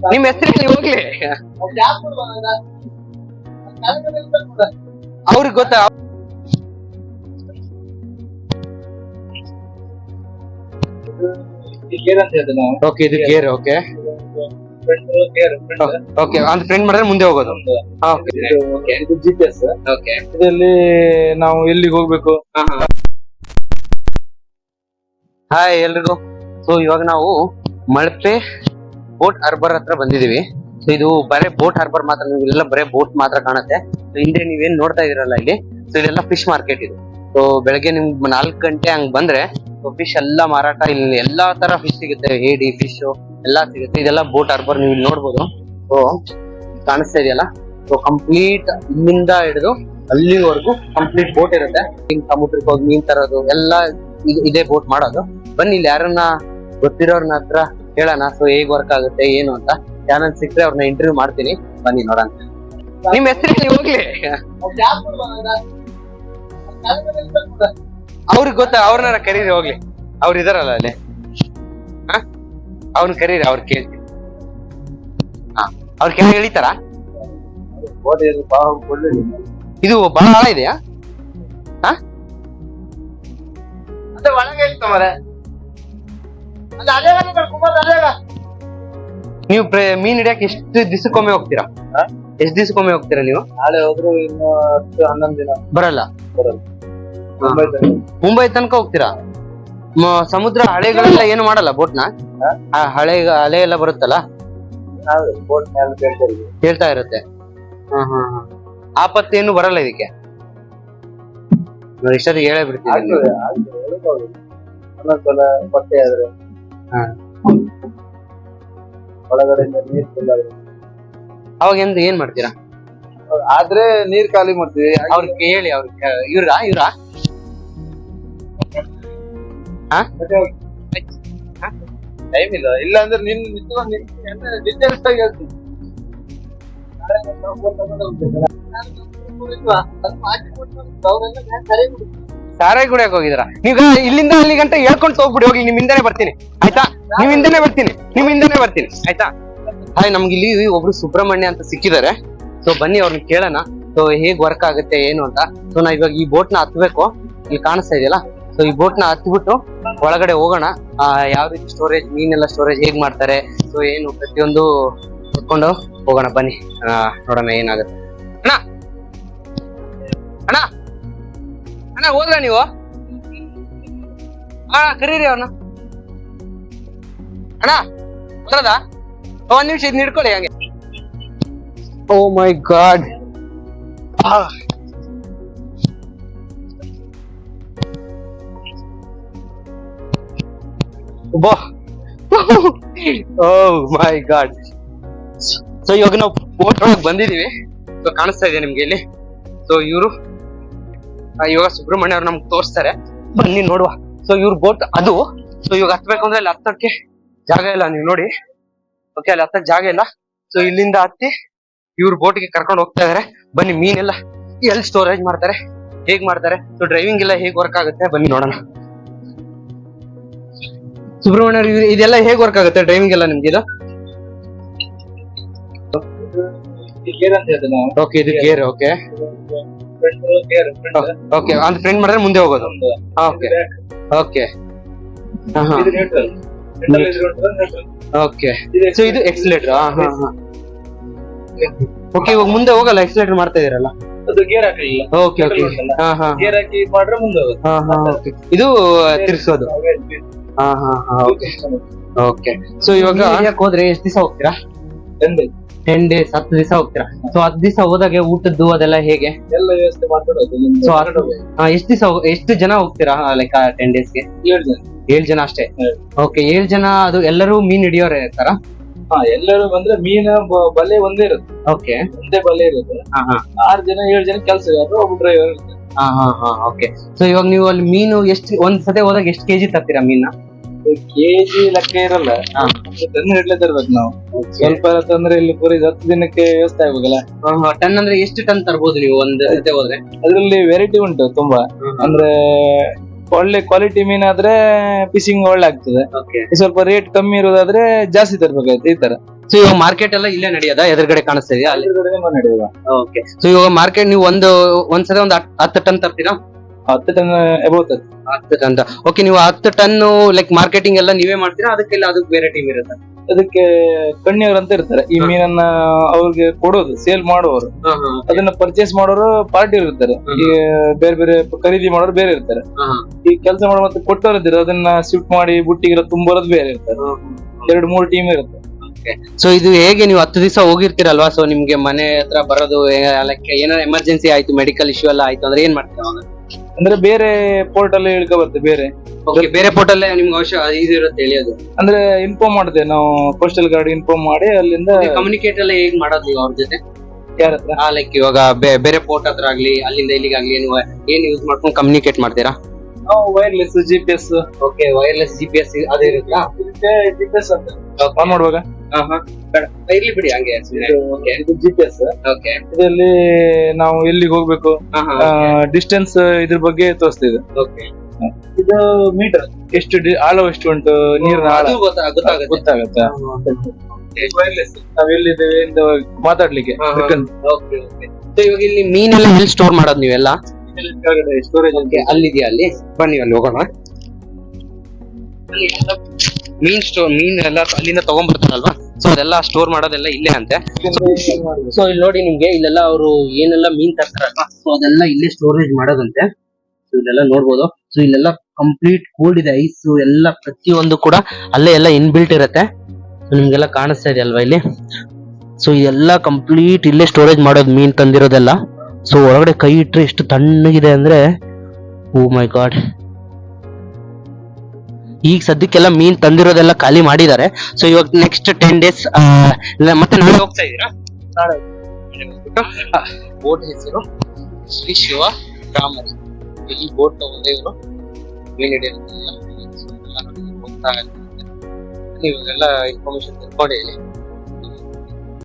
ನಿಮ್ ಹೆಸರು ಹೋಗ್ಲಿ, ಅವ್ರಿಗೆ ಗೊತ್ತಾ? ಓಕೆ, ಇದು ಗೇರ್. ಓಕೆ ಓಕೆ, ಅಂದ್ರೆ ಫ್ರೆಂಡ್ ಮಾಡಿದ್ರೆ ಮುಂದೆ ಹೋಗೋದು. ಇದು GPS. ಓಕೆ, ಇದರಲ್ಲಿ ನಾವು ಎಲ್ಲಿಗೆ ಹೋಗ್ಬೇಕು. ಹಾಯ್ ಎಲ್ರಿಗೂ. ಸೊ ಇವಾಗ ನಾವು ಮಲ್ಪೆ ಬೋಟ್ ಹಾರ್ಬರ್ ಹತ್ರ ಬಂದಿದೀವಿ. ಸೊ ಇದು ಬರೇ ಬೋಟ್ ಹಾರ್ಬರ್ ಮಾತ್ರ, ನೀವೆಲ್ಲ ಬರೇ ಬೋಟ್ ಮಾತ್ರ ಕಾಣುತ್ತೆ. ಸೊ ಹಿಂದೆ ನೀವೇನ್ ನೋಡ್ತಾ ಇದೀರಲ್ಲ ಇಲ್ಲಿ, ಸೊ ಇದೆಲ್ಲ ಫಿಶ್ ಮಾರ್ಕೆಟ್ ಇದು. ಸೊ ಬೆಳಗ್ಗೆ ನಿಮ್ 4 ಗಂಟೆ ಹಂಗ್ ಬಂದ್ರೆ ಫಿಶ್ ಎಲ್ಲಾ ಮಾರಾಟ, ಇಲ್ಲಿ ಎಲ್ಲಾ ತರ ಫಿಶ್ ಸಿಗುತ್ತೆ, ಏಡಿ ಫಿಶ್ ಎಲ್ಲಾ ಸಿಗುತ್ತೆ. ಇದೆಲ್ಲ ಬೋಟ್ ಹಾರ್ಬರ್, ನೀವು ಇಲ್ಲಿ ನೋಡ್ಬೋದು. ಸೊ ಕಾಣಿಸ್ತಾ ಇದೆಯಲ್ಲ, ಸೊ ಕಂಪ್ಲೀಟ್ ಇಲ್ಲಿಂದ ಹಿಡಿದು ಅಲ್ಲಿವರೆಗೂ ಕಂಪ್ಲೀಟ್ ಬೋಟ್ ಇರುತ್ತೆ. ಹಿಂಗ್ ಸಮುದ್ರಕ್ಕೆ ಹೋಗಿ ಮೀನ್ ತರೋದು ಎಲ್ಲ ಇದೇ ಬೋಟ್ ಮಾಡೋದು. ಬನ್ನಿ, ಇಲ್ಲಿ ಯಾರನ್ನ ಗೊತ್ತಿರೋರ್ನ ಹತ್ರ ಕೇಳೋಣ, ಸೊ ಹೇಗ್ ವರ್ಕ್ ಆಗುತ್ತೆ ಏನು ಅಂತ. ಯಾರನ್ನ ಸಿಕ್ಕರೆ ಅವ್ರನ್ನ ಇಂಟರ್ವ್ಯೂ ಮಾಡ್ತೀನಿ, ಬನ್ನಿ ನೋಡೋಣ. ನಿಮ್ ಹೆಸರು ಹೋಗ್ಲಿ, ಅವ್ರಿಗೆ ಗೊತ್ತಾ? ಅವ್ರನ್ನ ಕರೀರಿ ಹೋಗ್ಲಿ, ಅವ್ರು ಇದಾರಲ್ಲ ಅಲ್ಲಿ, ಅವ್ರನ್ನ ಕರೀರಿ, ಅವ್ರ ಕೇಳ್ತೀನಿ. ಅವ್ರ ಕೆಳಗೆ ಎಳಿತಾರ? ಇದು ಬಹಳ ಆಳ ಇದೆಯಾ? ನೀವು ಮೀನ್ ಹಿಡಿಯಕ್ಕೆ ಎಷ್ಟು ದಿವಸಕ್ಕೊಮ್ಮೆ ಹೋಗ್ತೀರಾ? ಎಷ್ಟ್ ದಿವಸಕ್ಕೊಮ್ಮೆ ಹೋಗ್ತೀರಾ ನೀವು? ನಾಳೆ ಹೋದ್ರು ಇನ್ನು 10-11 ದಿನ ಬರಲ್ಲ. ಮುಂಬೈ ಮುಂಬೈ ತನಕ ಹೋಗ್ತೀರಾ? ಸಮುದ್ರ ಹಳೆಗಳೆಲ್ಲ ಏನು ಮಾಡಲ್ಲ ಬೋಟ್ನ? ಅಲೆ ಎಲ್ಲ ಬರುತ್ತಲ್ಲ, ಬೋಟ್ ಮೇಲೆ ಹೇಳ್ತಾ ಇರುತ್ತೆ. ಆಪತ್ತೇನು ಬರಲ್ಲ ಇದಕ್ಕೆ? ನೋಡಿ ಇಷ್ಟೊತ್ತಿಗೆ ಹೇಳೇ ಬಿಡ್ತೀನಿ. ಒಂದೊಂದ್ಸಲ ಪತ್ತೆ ಆದ್ರೆ ಒಳಗಡೆ ನೀರ್ ಫುಲ್ ಆದ್ರೆ ಅವಾಗ ಏನ್ ಮಾಡ್ತೀರಾ? ಆದ್ರೆ ನೀರ್ ಖಾಲಿ ಮಾಡ್ತೀವಿ. ಅವ್ರಿಗೆ ಹೇಳಿ, ಅವ್ರಿಗೆ ಇವ್ರಾ ಟೈಮ್ ಇಲ್ಲ. ಇಲ್ಲ ಅಂದ್ರೆ ಡೀಟೇಲ್ಸ್ ಆಗಿ ಹೇಳ್ತೀನಿ. ಸಾರಾಯಿ ಕುಡಿಯಕ್ ಹೋಗಿದಾರ? ನೀವ್ ಇಲ್ಲಿಂದ ಅಲ್ಲಿ ಗಂಟೆ ಹೇಳ್ಕೊಂಡು ಹೋಗ್ಬಿಡಿ, ಹೋಗಿ ನಿಮ್ ಹಿಂದೆನೆ ಬರ್ತೀನಿ ಆಯ್ತಾ? ನಿಮ್ ಹಿಂದೆನೆ ಬರ್ತೀನಿ ಆಯ್ತಾ? ಹಾಯ್, ನಮ್ಗೆ ಇಲ್ಲಿ ಒಬ್ರು ಸುಬ್ರಹ್ಮಣ್ಯ ಅಂತ ಸಿಕ್ಕಿದ್ದಾರೆ. ಸೊ ಬನ್ನಿ ಅವ್ರನ್ನ ಕೇಳೋಣ, ಸೊ ಹೇಗ್ ವರ್ಕ್ ಆಗುತ್ತೆ ಏನು ಅಂತ. ಸೊ ನಾ ಇವಾಗ ಈ ಬೋಟ್ ನ ಹತ್ಬೇಕು, ಇಲ್ಲಿ ಕಾಣಿಸ್ತಾ ಇದೆಯಲ್ಲ. ಸೊ ಈ ಬೋಟ್ ನ ಹತ್ಬಿಟ್ಟು ಒಳಗಡೆ ಹೋಗೋಣ. ಯಾವ ರೀತಿ ಸ್ಟೋರೇಜ್, ಮೀನೆಲ್ಲ ಸ್ಟೋರೇಜ್ ಹೇಗ್ ಮಾಡ್ತಾರೆ, ಸೊ ಏನು ಪ್ರತಿಯೊಂದು ಹೊತ್ಕೊಂಡು ಹೋಗೋಣ. ಬನ್ನಿ ನೋಡೋಣ ಏನಾಗುತ್ತೆ. ಅಣ್ಣ ಅಣ್ಣ ಅಣ್ಣ, ಹೋದ್ರ ನೀವು? ಕರೀರಿ ಅವ್ರನ್ನ. ಅಣ್ಣ ಹೋದ್ರದ? ಒಂದ್ ನಿಮಿಷ ಇದ್ ಹಿಡ್ಕೊಳ್ಳಿ ಹಂಗೆ. ಓ ಮೈ ಗಾಡ್, ಓ ಮೈ ಗಾಡ್. ಸೊ ಇವಾಗ ನಾವು ಬೋಟ್ ಒಳಗೆ ಬಂದಿದೀವಿ. ಸೊ ಕಾಣಿಸ್ತಾ ಇದೆ ನಿಮ್ಗೆ ಇಲ್ಲಿ. ಸೊ ಇವರು ಇವಾಗ ಸುಬ್ರಹ್ಮಣ್ಯ ಅವ್ರು ನಮ್ಗೆ ತೋರಿಸ್ತಾರೆ, ಬನ್ನಿ ನೋಡುವ. ಸೊ ಇವ್ರ ಬೋಟ್ ಅದು. ಸೊ ಇವಾಗ ಹತ್ಬೇಕು ಅಂದ್ರೆ ಅಲ್ಲಿ ಹತ್ತಕ್ಕೆ ಜಾಗ ಇಲ್ಲ, ನೀವು ನೋಡಿ. ಓಕೆ, ಅಲ್ಲಿ ಹತ್ತಕ್ ಜಾಗ ಇಲ್ಲ. ಸೊ ಇಲ್ಲಿಂದ ಹತ್ತಿ ಇವ್ರ ಬೋಟ್ಗೆ ಕರ್ಕೊಂಡು ಹೋಗ್ತಾ ಇದಾರೆ. ಬನ್ನಿ, ಮೀನೆಲ್ಲ ಎಲ್ಲಿ ಸ್ಟೋರೇಜ್ ಮಾಡ್ತಾರೆ, ಹೇಗ್ ಮಾಡ್ತಾರೆ, ಸೊ ಡ್ರೈವಿಂಗ್ ಎಲ್ಲ ಹೇಗ್ ವರ್ಕ್ ಆಗುತ್ತೆ, ಬನ್ನಿ ನೋಡೋಣ. ಸುಬ್ರಹ್ಮಣ್ಯ, ಇದೆಲ್ಲ ಹೇಗ್ ವರ್ಕ್ ಆಗುತ್ತೆ ಡ್ರೈವಿಂಗ್ ಎಲ್ಲ ನಿಮ್ಗೆ? ಇದು ಓಕೆ, ಇದು ಗೇರ್. ಓಕೆ ಓಕೆ, ಅಂದ್ರೆ ಫ್ರೆಂಡ್ ಮಾಡಿದ್ರೆ ಮುಂದೆ ಹೋಗೋದು. Okay okay okay. ಸೊ ಇದು ಎಕ್ಸಿಲೇಟರ್. ಓಕೆ, ಇವಾಗ ಮುಂದೆ ಹೋಗಲ್ಲ, ಎಕ್ಸಿಲೇಟರ್ ಮಾಡ್ತಾ ಇದೀರಲ್ಲ? ಅದು ಗೇರ್ ಹಾಕಲಿಲ್ಲ. ಓಕೆ ಓಕೆ, ಗೇರ್ ಹಾಕಿ ಮಾಡ್ರೆ ಮುಂದೆ ಹೋಗುತ್ತೆ. ಇದು ತಿರ್ಸೋದು. ಓಕೆ. ಸೊ ಇವಾಗ ಹೋದ್ರೆ ಎಷ್ಟು ದಿವಸ ಹೋಗ್ತೀರಾ? 10 days, 10 ದಿವಸ ಹೋಗ್ತೀರಾ? ಸೊ 10 ದಿವಸ ಹೋದಾಗೆ ಊಟದ್ದು ಅದೆಲ್ಲ ಹೇಗೆ? ಎಲ್ಲ ವ್ಯವಸ್ಥೆ ಮಾಡ್ಕೊಡೋದು. ಎಷ್ಟು ಜನ ಹೋಗ್ತೀರಾ ಲೈಕ್ 10 daysಗೆ? 7 ಜನ ಅಷ್ಟೇ? ಓಕೆ, 7 ಜನ. ಅದು ಎಲ್ಲರೂ ಮೀನ್ ಹಿಡಿಯೋರ ಇರ್ತಾರ? ಎಲ್ಲರೂ ಬಂದ್ರೆ ಮೀನ ಬಲೆ ಒಂದೇ ಇರುತ್ತೆ. ಓಕೆ, ಒಂದೇ ಬಲೆ ಇರುತ್ತೆ. 6 ಜನ 7 ಜನ ಕೆಲಸಗಾರರು, ಒಬ್ಬ ಡ್ರೈವರ್ ಇರ್ತಾರೆ. ಓಕೆ. ಸೊ ಇವಾಗ ನೀವು ಅಲ್ಲಿ ಮೀನು ಎಷ್ಟು ಒಂದ್ ಸತಿ ಹೋದಾಗ ಎಷ್ಟು ಕೆಜಿ ತರ್ತೀರಾ ಮೀನ? ಕೆಜಿ ಲೆಕ್ಕ ಇರಲ್ಲ, ಟನ್ ಗಟ್ಲೆ ತರ್ಬೇಕು ನಾವು. ಸ್ವಲ್ಪ ತಂದ್ರೆ ಇಲ್ಲಿ ಪೂರಿ 10 ದಿನಕ್ಕೆ ವ್ಯವಸ್ಥೆ ಆಗ್ಬೇಕಲ್ಲ. ಟನ್ ಅಂದ್ರೆ ಎಷ್ಟು ಟನ್ ತರ್ಬೋದು ನೀವು ಒಂದ್ ಜೊತೆ ಹೋದ್ರೆ? ಅದ್ರಲ್ಲಿ ವೆರೈಟಿ ಉಂಟು ತುಂಬಾ. ಅಂದ್ರೆ ಒಳ್ಳೆ ಕ್ವಾಲಿಟಿ ಮೀನಾದ್ರೆ ಫಿಶಿಂಗ್ ಒಳ್ಳೆ ಆಗ್ತದೆ. ಸ್ವಲ್ಪ ರೇಟ್ ಕಮ್ಮಿ ಇರೋದಾದ್ರೆ ಜಾಸ್ತಿ ತರ್ಬೇಕಾಯ್ತು ಈ ತರ. ಸೊ ಇವಾಗ ಮಾರ್ಕೆಟ್ ಎಲ್ಲ ಇಲ್ಲೇ ನಡೆಯೋದಾ ಎದುರುಗಡೆ ಕಾಣಿಸ್ತಾ ಇದೆಯಾ ಅಲ್ಲಿ? ನಡೆಯುವ ಓಕೆ. ಸೊ ಇವಾಗ ಮಾರ್ಕೆಟ್ ನೀವು ಒಂದ್ಸಲ ಒಂದು 10 ಟನ್ ತರ್ತೀರಾ? 10 ಟನ್ ಎಬೌತ್ 10 ಟನ್. ಓಕೆ, ನೀವು 10 ಟನ್ ಲೈಕ್ ಮಾರ್ಕೆಟಿಂಗ್ ಎಲ್ಲ ನೀವೇ ಮಾಡ್ತೀರಾ ಅದಕ್ಕೆಲ್ಲ ಅದಕ್ಕೆ ಬೇರೆ ಟೀಮ್ ಇರುತ್ತೆ? ಅದಕ್ಕೆ ಕಣ್ಣಿಯವರು ಅಂತ ಇರ್ತಾರೆ, ಈ ಮೀನನ್ನ ಅವ್ರಿಗೆ ಕೊಡೋದು, ಸೇಲ್ ಮಾಡುವವರು, ಅದನ್ನ ಪರ್ಚೇಸ್ ಮಾಡೋರು ಪಾರ್ಟಿ ಇರ್ತಾರೆ, ಈ ಬೇರೆ ಬೇರೆ ಖರೀದಿ ಮಾಡೋರು ಬೇರೆ ಇರ್ತಾರೆ, ಈ ಕೆಲಸ ಮಾಡೋ ಮತ್ತೆ ಕೊಟ್ಟವ್ರು ಇರ್ತಾರೆ, ಅದನ್ನ ಶಿಫ್ಟ್ ಮಾಡಿ ಬುಟ್ಟಿಗೆಲ್ಲ ತುಂಬೋರೋದು ಬೇರೆ ಇರ್ತಾರೆ. 2-3 ಟೀಮ್ ಇರುತ್ತೆ. ಸೊ ಇದು ಹೇಗೆ ನೀವು 10 ದಿವಸ ಹೋಗಿರ್ತೀರಲ್ವಾ, ಸೊ ನಿಮ್ಗೆ ಮನೆ ಹತ್ರ ಬರೋದು ಏನಾದ್ರು ಎಮರ್ಜೆನ್ಸಿ ಆಯ್ತು, ಮೆಡಿಕಲ್ ಇಶ್ಯೂ ಎಲ್ಲ ಆಯ್ತು ಅಂದ್ರೆ ಏನ್ ಮಾಡ್ತೀರಾ ಅವಾಗ? ಅಂದ್ರೆ ಬೇರೆ ಪೋರ್ಟ್ ಅಲ್ಲಿ ಇಳ್ಕೊ ಬರ್ತದೆ, ಬೇರೆ ಪೋರ್ಟಲ್ ನಿಮ್ಗೆ ಅವಶ್ಯ ಈಸಿ ಇರುತ್ತೆ ಹೇಳಿಯೋದು? ಅಂದ್ರೆ ಇನ್ಫಾರ್ಮ್ ಮಾಡ್ತೇವೆ ನಾವು, ಪೋಸ್ಟಲ್ ಗಾರ್ಡ್ ಇನ್ಫಾರ್ಮ್ ಮಾಡಿ ಅಲ್ಲಿಂದ ಕಮ್ಯುನಿಕೇಟ್ ಎಲ್ಲ ಹೇಗ್ ಮಾಡೋದು ನೀವು ಅವ್ರ ಜೊತೆ? ಯಾರ ಹತ್ರ? ಲೈಕ್ ಇವಾಗ ಬೇರೆ ಪೋರ್ಟ್ ಹತ್ರ ಆಗ್ಲಿ ಅಲ್ಲಿಂದ ಇಲ್ಲಿಗಾಗ್ಲಿ ನೀವು ಏನ್ ಯೂಸ್ ಮಾಡ್ಕೊಂಡು ಕಮ್ಯುನಿಕೇಟ್ ಮಾಡ್ತೀರಾ? ನಾವು wireless GPS. Okay, wireless GPS ಅದೇ ಇರುತ್ತಾ? GPS ಅಂತ ಆನ್ ಮಾಡುವಾಗ ಇರ್ಲಿ ಬಿಡಿ ಹಂಗೆ. ಇದು GPS. ಓಕೆ, ಇದರಲ್ಲಿ ನಾವು ಎಲ್ಲಿಗೆ ಹೋಗ್ಬೇಕು, ಡಿಸ್ಟೆನ್ಸ್ ಇದ್ರ ಬಗ್ಗೆ ತೋರಿಸ್ತಿದೆ. ಓಕೆ, ಇದು ಮೀಟರ್ ಎಷ್ಟು ಆಳ ಎಷ್ಟು ಉಂಟು, ನೀರಿನ ಆಳ ಗೊತ್ತಾಗುತ್ತೆ. ವೈರ್ಲೆಸ್ ನಾವ್ ಎಲ್ಲಿದ್ದೇವೆ ಅಂತ ಮಾತಾಡ್ಲಿಕ್ಕೆ. ಇವಾಗ ಇಲ್ಲಿ ಮೀನೆಲ್ಲ ಎಲ್ಲಿ ಸ್ಟೋರ್ ಮಾಡೋದು ನೀವೆಲ್ಲ? ಸ್ಟೋರೇಜ್ ಅಲ್ಲಿದೆಯಾ? ಅಲ್ಲಿ ಬನ್ನಿ, ಅಲ್ಲಿ ಹೋಗೋಣ. ಮೀನ್ ಎಲ್ಲ ಅಲ್ಲಿಂದ ತಗೊಂಡ್ಬರ್ತಾರಲ್ವಾ, ಸೊ ಅದೆಲ್ಲ ಸ್ಟೋರ್ ಮಾಡೋದೆಲ್ಲ ಇಲ್ಲೇ ಅಂತೆ. ಸೊ ಇಲ್ಲಿ ನೋಡಿ ನಿಮ್ಗೆ ಇಲ್ಲೆಲ್ಲ ಅವರು ಏನೆಲ್ಲ ಮೀನ್ ತರ್ತಾರಲ್ವಾ, ಸೊ ಅದೆಲ್ಲ ಇಲ್ಲೇ ಸ್ಟೋರೇಜ್ ಮಾಡೋದಂತೆ. ಸೊ ಇಲ್ಲೆಲ್ಲ ನೋಡ್ಬೋದು. ಸೊ ಇಲ್ಲೆಲ್ಲ ಕಂಪ್ಲೀಟ್ ಕೋಲ್ಡ್ ಇದೆ, ಐಸ್ ಎಲ್ಲ ಪ್ರತಿಯೊಂದು ಕೂಡ ಅಲ್ಲೇ ಎಲ್ಲ ಇನ್ಬಿಲ್ಟ್ ಇರುತ್ತೆ. ಸೊ ನಿಮ್ಗೆಲ್ಲ ಕಾಣಿಸ್ತಾ ಇದೆ ಅಲ್ವಾ ಇಲ್ಲಿ? ಸೊ ಎಲ್ಲ ಕಂಪ್ಲೀಟ್ ಇಲ್ಲೇ ಸ್ಟೋರೇಜ್ ಮಾಡೋದು ಮೀನ್ ತಂದಿರೋದೆಲ್ಲ. ಸೊ ಒಳಗಡೆ ಕೈ ಇಟ್ರೆ ಎಷ್ಟು ತಣ್ಣಗಿದೆ ಅಂದ್ರೆ, ಓ ಮೈ ಗಾಡ್. ಈಗ ಸದ್ಯಕ್ಕೆಲ್ಲ ಮೀನ್ ತಂದಿರೋದೆಲ್ಲ ಖಾಲಿ ಮಾಡಿದ್ದಾರೆ. ಸೊ ಇವಾಗ ನೆಕ್ಸ್ಟ್ 10 days ಮತ್ತೆ ನಾಳೆ ಹೋಗ್ತಾ ಇದೀರಾ? ಬೋಟ್ ಹೆಸರು ಶ್ರೀ ಶಿವ ರಾಮರಿ. ಈ ಬೋಟ್ ತಗೊಂಡೆ ಇವರು ಮೀನ್ ಹಿಡಿಯೋದು ಹೋಗ್ತಾ ಇರ್ತಾರೆ. ನೀವೆಲ್ಲ ಇನ್ಫಾರ್ಮೇಶನ್ ತಿಳ್ಕೊಂಡೆ ಇಲ್ಲಿ.